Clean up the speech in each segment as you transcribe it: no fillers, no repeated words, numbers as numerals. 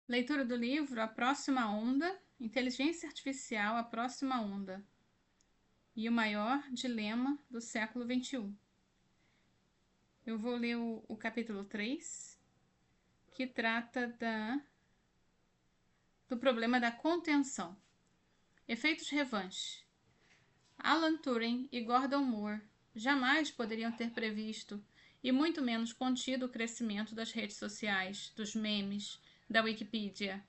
Leitura do livro A Próxima Onda, Inteligência Artificial, a Próxima Onda e o Maior Dilema do Século XXI. Eu vou ler o capítulo 3, que trata do problema da contenção. Efeitos revanche. Alan Turing e Gordon Moore jamais poderiam ter previsto e muito menos contido o crescimento das redes sociais, dos memes, da Wikipedia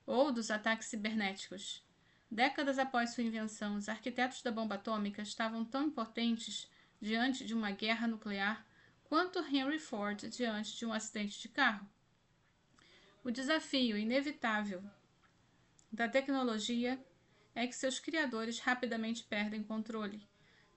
ou dos ataques cibernéticos. Décadas após sua invenção, os arquitetos da bomba atômica estavam tão impotentes diante de uma guerra nuclear quanto Henry Ford diante de um acidente de carro. O desafio inevitável da tecnologia é que seus criadores rapidamente perdem controle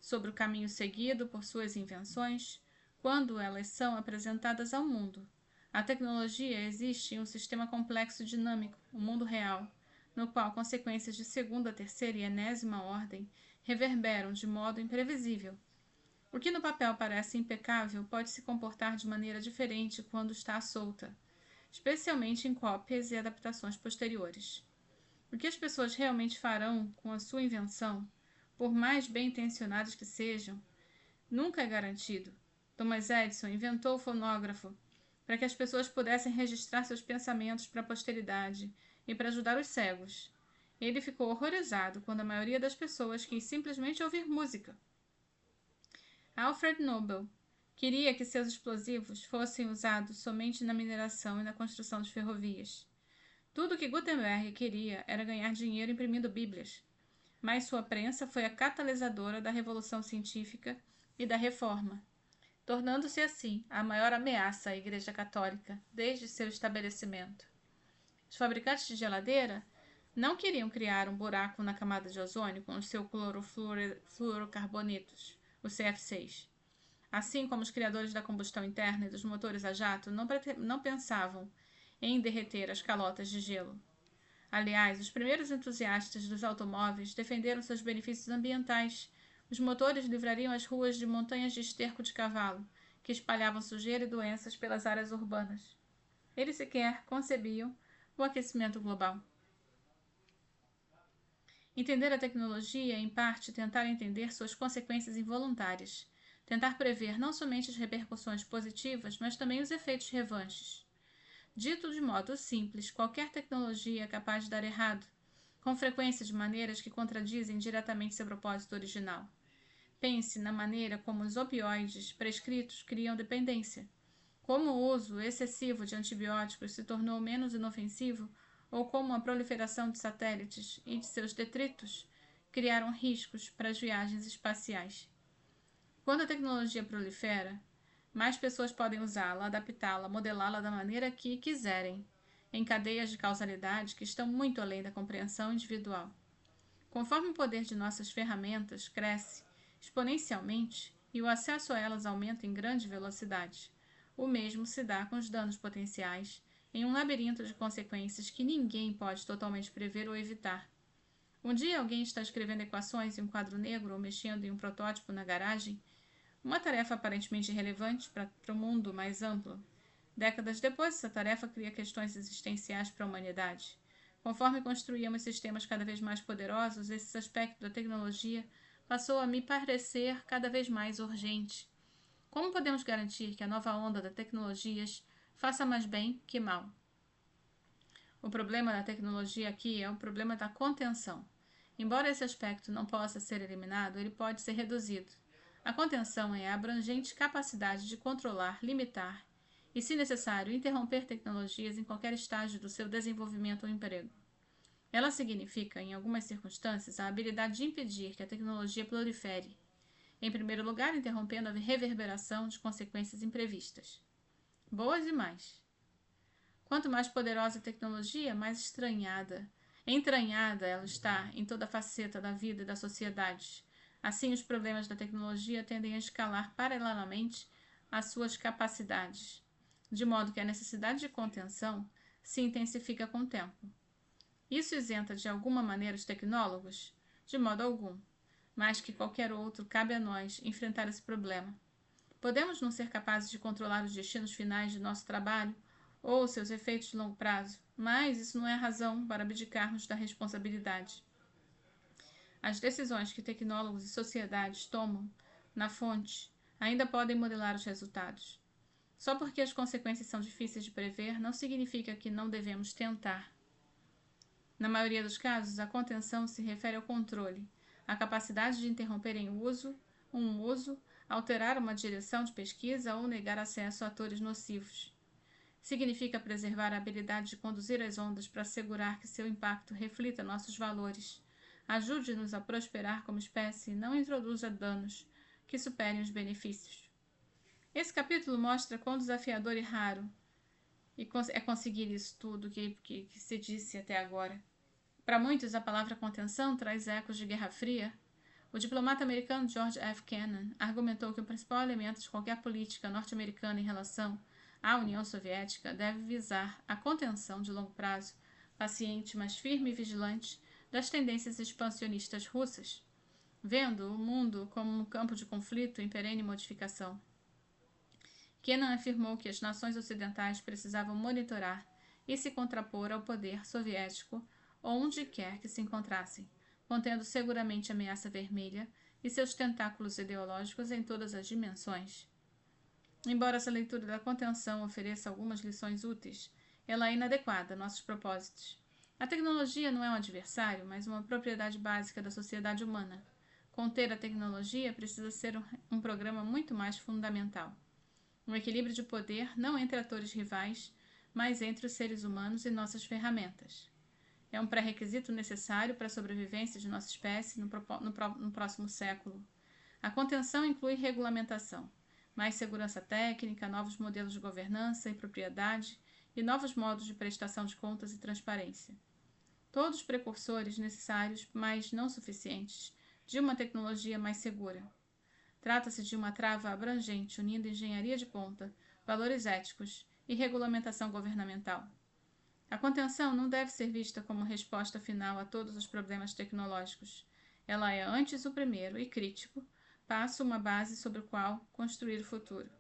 sobre o caminho seguido por suas invenções quando elas são apresentadas ao mundo. A tecnologia existe em um sistema complexo e dinâmico, o mundo real, no qual consequências de segunda, terceira e enésima ordem reverberam de modo imprevisível. O que no papel parece impecável pode se comportar de maneira diferente quando está solta, especialmente em cópias e adaptações posteriores. O que as pessoas realmente farão com a sua invenção, por mais bem-intencionadas que sejam, nunca é garantido. Thomas Edison inventou o fonógrafo para que as pessoas pudessem registrar seus pensamentos para a posteridade e para ajudar os cegos. Ele ficou horrorizado quando a maioria das pessoas quis simplesmente ouvir música. Alfred Nobel queria que seus explosivos fossem usados somente na mineração e na construção de ferrovias. Tudo o que Gutenberg queria era ganhar dinheiro imprimindo bíblias, mas sua prensa foi a catalisadora da revolução científica e da reforma, tornando-se assim a maior ameaça à Igreja Católica desde seu estabelecimento. Os fabricantes de geladeira não queriam criar um buraco na camada de ozônio com os seus clorofluorocarbonetos, o CF6. Assim como os criadores da combustão interna e dos motores a jato não pensavam em derreter as calotas de gelo. Aliás, os primeiros entusiastas dos automóveis defenderam seus benefícios ambientais. Os motores livrariam as ruas de montanhas de esterco de cavalo, que espalhavam sujeira e doenças pelas áreas urbanas. Eles sequer concebiam o aquecimento global. Entender a tecnologia é, em parte, tentar entender suas consequências involuntárias, tentar prever não somente as repercussões positivas, mas também os efeitos revanches. Dito de modo simples, qualquer tecnologia é capaz de dar errado, com frequência de maneiras que contradizem diretamente seu propósito original. Pense na maneira como os opioides prescritos criam dependência, como o uso excessivo de antibióticos se tornou menos inofensivo ou como a proliferação de satélites e de seus detritos criaram riscos para as viagens espaciais. Quando a tecnologia prolifera, mais pessoas podem usá-la, adaptá-la, modelá-la da maneira que quiserem, em cadeias de causalidade que estão muito além da compreensão individual. Conforme o poder de nossas ferramentas cresce exponencialmente e o acesso a elas aumenta em grande velocidade, o mesmo se dá com os danos potenciais em um labirinto de consequências que ninguém pode totalmente prever ou evitar. Um dia alguém está escrevendo equações em um quadro negro ou mexendo em um protótipo na garagem, uma tarefa aparentemente irrelevante para o mundo mais amplo. Décadas depois, essa tarefa cria questões existenciais para a humanidade. Conforme construíamos sistemas cada vez mais poderosos, esse aspecto da tecnologia passou a me parecer cada vez mais urgente. Como podemos garantir que a nova onda das tecnologias faça mais bem que mal? O problema da tecnologia aqui é o problema da contenção. Embora esse aspecto não possa ser eliminado, ele pode ser reduzido. A contenção é a abrangente capacidade de controlar, limitar e, se necessário, interromper tecnologias em qualquer estágio do seu desenvolvimento ou emprego. Ela significa, em algumas circunstâncias, a habilidade de impedir que a tecnologia prolifere, em primeiro lugar, interrompendo a reverberação de consequências imprevistas. Boas e más. Quanto mais poderosa a tecnologia, mais entranhada ela está em toda a faceta da vida e da sociedade. Assim, os problemas da tecnologia tendem a escalar paralelamente às suas capacidades, de modo que a necessidade de contenção se intensifica com o tempo. Isso isenta de alguma maneira os tecnólogos? De modo algum. Mais que qualquer outro, cabe a nós enfrentar esse problema. Podemos não ser capazes de controlar os destinos finais de nosso trabalho ou seus efeitos de longo prazo, mas isso não é razão para abdicarmos da responsabilidade. As decisões que tecnólogos e sociedades tomam na fonte ainda podem modelar os resultados. Só porque as consequências são difíceis de prever, não significa que não devemos tentar. Na maioria dos casos, a contenção se refere ao controle, à capacidade de interromper um uso, alterar uma direção de pesquisa ou negar acesso a atores nocivos. Significa preservar a habilidade de conduzir as ondas para assegurar que seu impacto reflita nossos valores, ajude-nos a prosperar como espécie e não introduza danos que superem os benefícios. Esse capítulo mostra quão desafiador e raro é conseguir isso tudo que se disse até agora. Para muitos, a palavra contenção traz ecos de Guerra Fria. O diplomata americano George F. Kennan argumentou que o principal elemento de qualquer política norte-americana em relação à União Soviética deve visar a contenção de longo prazo, paciente, mas firme e vigilante, das tendências expansionistas russas, vendo o mundo como um campo de conflito em perene modificação. Kennan afirmou que as nações ocidentais precisavam monitorar e se contrapor ao poder soviético onde quer que se encontrassem, contendo seguramente a ameaça vermelha e seus tentáculos ideológicos em todas as dimensões. Embora essa leitura da contenção ofereça algumas lições úteis, ela é inadequada a nossos propósitos. A tecnologia não é um adversário, mas uma propriedade básica da sociedade humana. Conter a tecnologia precisa ser um programa muito mais fundamental. Um equilíbrio de poder não entre atores rivais, mas entre os seres humanos e nossas ferramentas. É um pré-requisito necessário para a sobrevivência de nossa espécie no próximo século. A contenção inclui regulamentação, mais segurança técnica, novos modelos de governança e propriedade e novos modos de prestação de contas e transparência. Todos precursores necessários, mas não suficientes, de uma tecnologia mais segura. Trata-se de uma trava abrangente unindo engenharia de ponta, valores éticos e regulamentação governamental. A contenção não deve ser vista como resposta final a todos os problemas tecnológicos. Ela é antes o primeiro e crítico passo, uma base sobre o qual construir o futuro.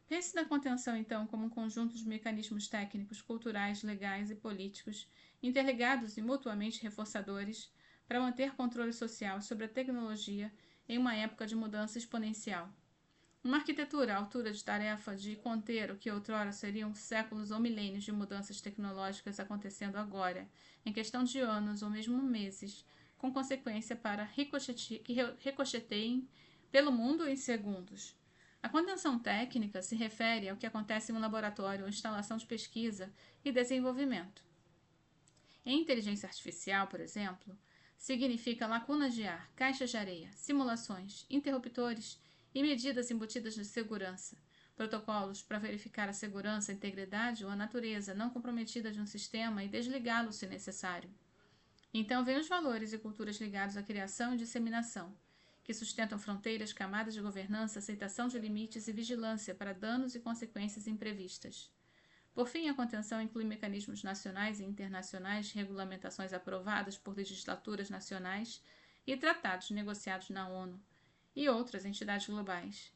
Pense na contenção, então, como um conjunto de mecanismos técnicos, culturais, legais e políticos, interligados e mutuamente reforçadores, para manter controle social sobre a tecnologia em uma época de mudança exponencial. Uma arquitetura à altura de tarefa de conter o que outrora seriam séculos ou milênios de mudanças tecnológicas acontecendo agora, em questão de anos ou mesmo meses, com consequência para que ricocheteiem pelo mundo em segundos. A contenção técnica se refere ao que acontece em um laboratório ou instalação de pesquisa e desenvolvimento. Em inteligência artificial, por exemplo, significa lacunas de ar, caixas de areia, simulações, interruptores e medidas embutidas de segurança, protocolos para verificar a segurança, a integridade ou a natureza não comprometida de um sistema e desligá-lo se necessário. Então vêm os valores e culturas ligados à criação e disseminação, que sustentam fronteiras, camadas de governança, aceitação de limites e vigilância para danos e consequências imprevistas. Por fim, a contenção inclui mecanismos nacionais e internacionais, regulamentações aprovadas por legislaturas nacionais e tratados negociados na ONU e outras entidades globais.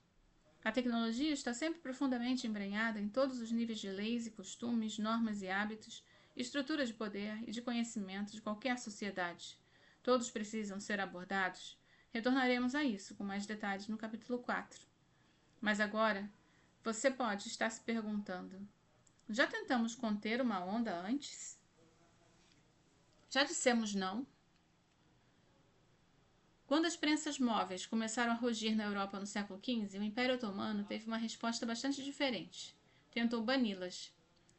A tecnologia está sempre profundamente embrenhada em todos os níveis de leis e costumes, normas e hábitos, estruturas de poder e de conhecimento de qualquer sociedade. Todos precisam ser abordados. Retornaremos a isso com mais detalhes no capítulo 4. Mas agora, você pode estar se perguntando: já tentamos conter uma onda antes? Já dissemos não? Quando as prensas móveis começaram a rugir na Europa no século XV, o Império Otomano teve uma resposta bastante diferente. Tentou bani-las.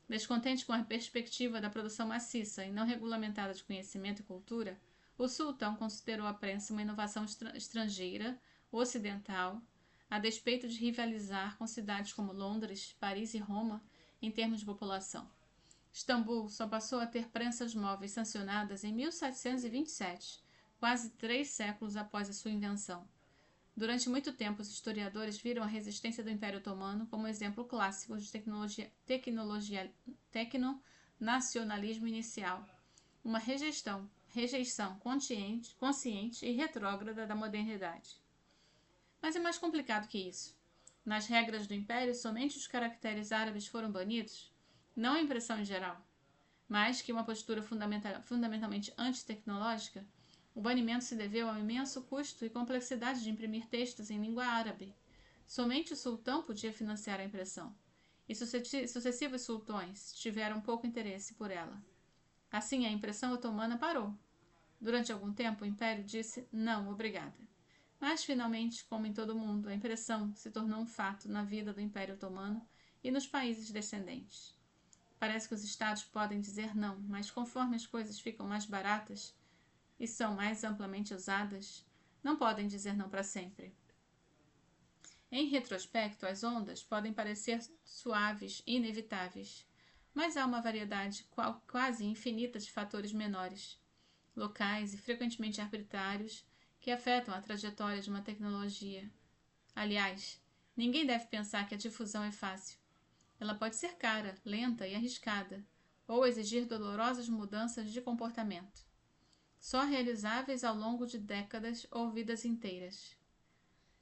Descontente com a perspectiva da produção maciça e não regulamentada de conhecimento e cultura, o sultão considerou a prensa uma inovação estrangeira, ocidental, a despeito de rivalizar com cidades como Londres, Paris e Roma em termos de população. Istambul só passou a ter prensas móveis sancionadas em 1727, quase 3 séculos após a sua invenção. Durante muito tempo, os historiadores viram a resistência do Império Otomano como exemplo clássico de tecno-nacionalismo inicial, uma rejeição consciente e retrógrada da modernidade. Mas é mais complicado que isso. Nas regras do Império, somente os caracteres árabes foram banidos? não a impressão em geral. Mais que uma postura fundamentalmente antitecnológica, o banimento se deveu ao imenso custo e complexidade de imprimir textos em língua árabe. Somente o sultão podia financiar a impressão, e sucessivos sultões tiveram pouco interesse por ela. Assim, a impressão otomana parou. Durante algum tempo, o império disse não, obrigada. Mas, finalmente, como em todo o mundo, a impressão se tornou um fato na vida do Império Otomano e nos países descendentes. Parece que os estados podem dizer não, mas conforme as coisas ficam mais baratas e são mais amplamente usadas, não podem dizer não para sempre. Em retrospecto, as ondas podem parecer suaves e inevitáveis, mas há uma variedade quase infinita de fatores menores, locais e frequentemente arbitrários, que afetam a trajetória de uma tecnologia. Aliás, ninguém deve pensar que a difusão é fácil. Ela pode ser cara, lenta e arriscada, ou exigir dolorosas mudanças de comportamento, só realizáveis ao longo de décadas ou vidas inteiras.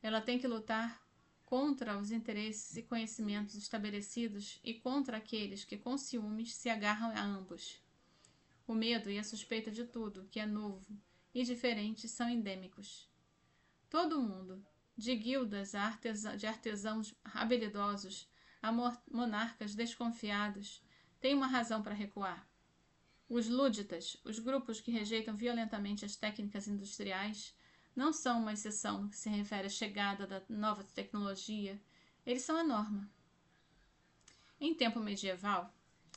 Ela tem que lutar contra os interesses e conhecimentos estabelecidos e contra aqueles que com ciúmes se agarram a ambos. O medo e a suspeita de tudo que é novo e diferente são endêmicos. Todo mundo, de guildas de artesãos habilidosos a monarcas desconfiados, tem uma razão para recuar. Os lúditas, os grupos que rejeitam violentamente as técnicas industriais, não são uma exceção no que se refere à chegada da nova tecnologia, eles são a norma. Em tempo medieval,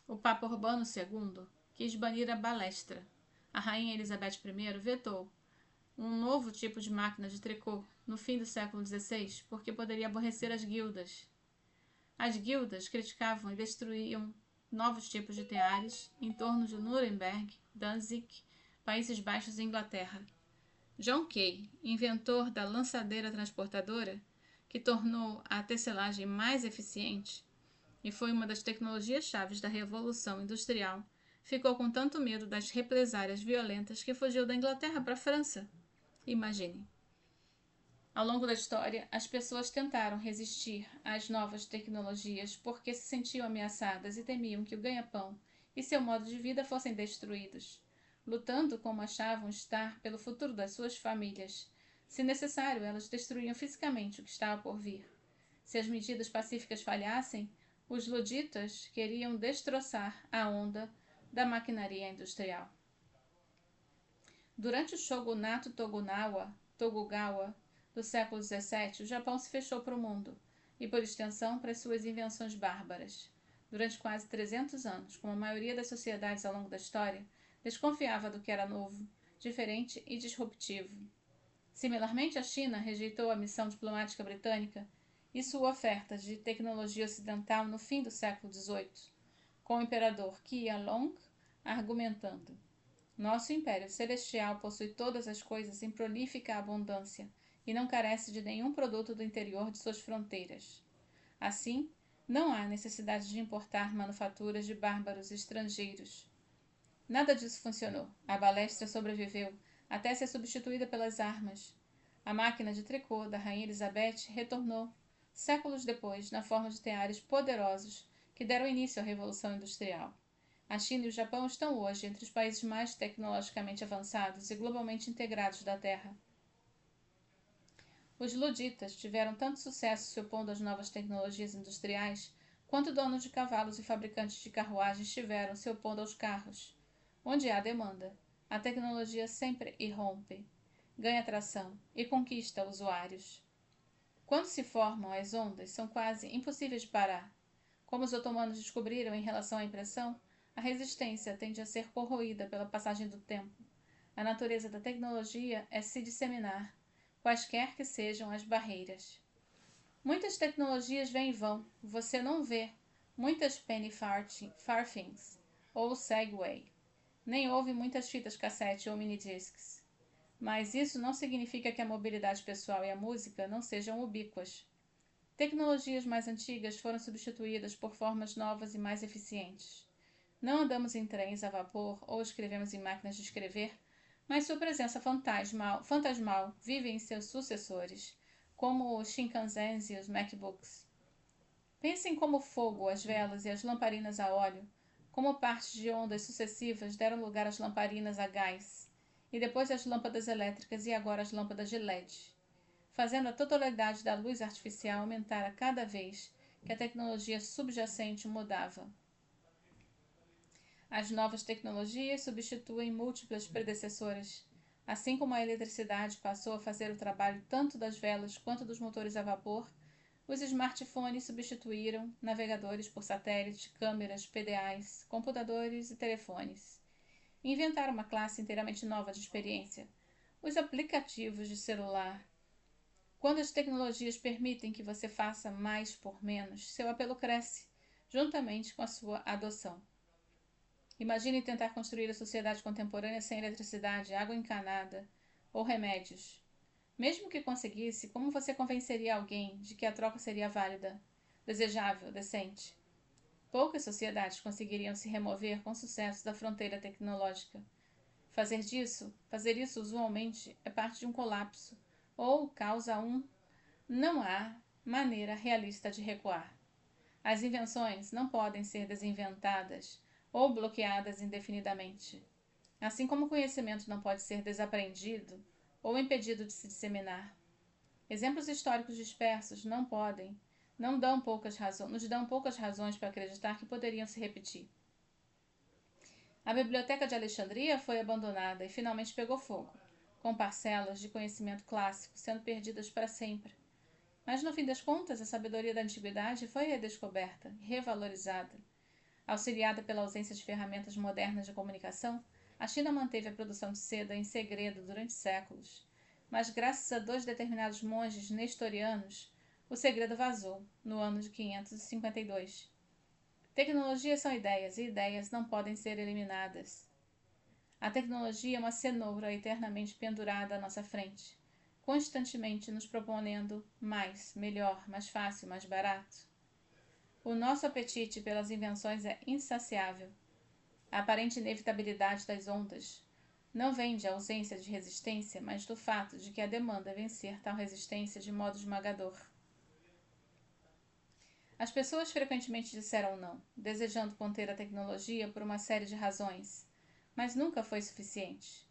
o Papa Urbano II quis banir a balestra. A rainha Elizabeth I vetou um novo tipo de máquina de tricô no fim do século XVI porque poderia aborrecer as guildas. As guildas criticavam e destruíam novos tipos de teares em torno de Nuremberg, Danzig, Países Baixos e Inglaterra. John Kay, inventor da lançadeira transportadora, que tornou a tecelagem mais eficiente e foi uma das tecnologias chaves da Revolução Industrial, ficou com tanto medo das represálias violentas que fugiu da Inglaterra para a França. Imagine. Ao longo da história, as pessoas tentaram resistir às novas tecnologias porque se sentiam ameaçadas e temiam que o ganha-pão e seu modo de vida fossem destruídos, lutando como achavam estar pelo futuro das suas famílias. Se necessário, elas destruíam fisicamente o que estava por vir. Se as medidas pacíficas falhassem, os luditas queriam destroçar a onda da maquinaria industrial. Durante o shogunato Tokugawa do século XVII, o Japão se fechou para o mundo e, por extensão, para as suas invenções bárbaras. Durante quase 300 anos, como a maioria das sociedades ao longo da história, desconfiava do que era novo, diferente e disruptivo. Similarmente, a China rejeitou a missão diplomática britânica e sua oferta de tecnologia ocidental no fim do século XVIII, com o imperador Qianlong argumentando: nosso império celestial possui todas as coisas em prolífica abundância e não carece de nenhum produto do interior de suas fronteiras. Assim, não há necessidade de importar manufaturas de bárbaros estrangeiros. Nada disso funcionou. A balestra sobreviveu até ser substituída pelas armas. A máquina de tricô da rainha Elizabeth retornou, séculos depois, na forma de teares poderosos que deram início à Revolução Industrial. A China e o Japão estão hoje entre os países mais tecnologicamente avançados e globalmente integrados da Terra. Os luditas tiveram tanto sucesso se opondo às novas tecnologias industriais, quanto donos de cavalos e fabricantes de carruagens tiveram se opondo aos carros. Onde há demanda, a tecnologia sempre irrompe, ganha tração e conquista usuários. Quando se formam, as ondas são quase impossíveis de parar. Como os otomanos descobriram em relação à impressão, a resistência tende a ser corroída pela passagem do tempo. A natureza da tecnologia é se disseminar, quaisquer que sejam as barreiras. Muitas tecnologias vêm e vão, você não vê muitas penny farthings ou Segway, nem ouve muitas fitas cassete ou minidiscs. Mas isso não significa que a mobilidade pessoal e a música não sejam ubíquas. Tecnologias mais antigas foram substituídas por formas novas e mais eficientes. Não andamos em trens a vapor ou escrevemos em máquinas de escrever, mas sua presença fantasmal vive em seus sucessores, como os Shinkansen e os MacBooks. Pense em como o fogo, as velas e as lamparinas a óleo, como partes de ondas sucessivas deram lugar às lamparinas a gás, e depois às lâmpadas elétricas e agora às lâmpadas de LED, fazendo a totalidade da luz artificial aumentar a cada vez que a tecnologia subjacente mudava. As novas tecnologias substituem múltiplas predecessoras, assim como a eletricidade passou a fazer o trabalho tanto das velas quanto dos motores a vapor. Os smartphones substituíram navegadores por satélite, câmeras, PDAs, computadores e telefones. Inventaram uma classe inteiramente nova de experiência: os aplicativos de celular. Quando as tecnologias permitem que você faça mais por menos, seu apelo cresce, juntamente com a sua adoção. Imagine tentar construir a sociedade contemporânea sem eletricidade, água encanada ou remédios. Mesmo que conseguisse, como você convenceria alguém de que a troca seria válida, desejável, decente? Poucas sociedades conseguiriam se remover com sucesso da fronteira tecnológica. Fazer isso usualmente é parte de um colapso ou causa não há maneira realista de recuar. As invenções não podem ser desinventadas ou bloqueadas indefinidamente. Assim como o conhecimento não pode ser desaprendido ou impedido de se disseminar. Exemplos históricos dispersos nos dão poucas razões para acreditar que poderiam se repetir. A Biblioteca de Alexandria foi abandonada e finalmente pegou fogo, com parcelas de conhecimento clássico sendo perdidas para sempre. Mas no fim das contas, a sabedoria da antiguidade foi redescoberta e revalorizada. Auxiliada pela ausência de ferramentas modernas de comunicação, a China manteve a produção de seda em segredo durante séculos. Mas graças a 2 determinados monges nestorianos, o segredo vazou no ano de 552. Tecnologias são ideias, e ideias não podem ser eliminadas. A tecnologia é uma cenoura eternamente pendurada à nossa frente, constantemente nos proponendo mais, melhor, mais fácil, mais barato. O nosso apetite pelas invenções é insaciável. A aparente inevitabilidade das ondas não vem de ausência de resistência, mas do fato de que a demanda vencer tal resistência de modo esmagador. As pessoas frequentemente disseram não, desejando conter a tecnologia por uma série de razões, mas nunca foi suficiente.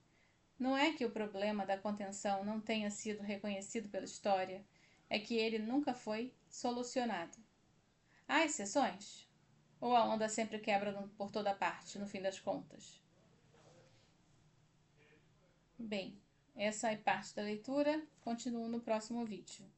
Não é que o problema da contenção não tenha sido reconhecido pela história, é que ele nunca foi solucionado. Há exceções? Ou a onda sempre quebra por toda parte, no fim das contas? Bem, essa é parte da leitura. Continuo no próximo vídeo.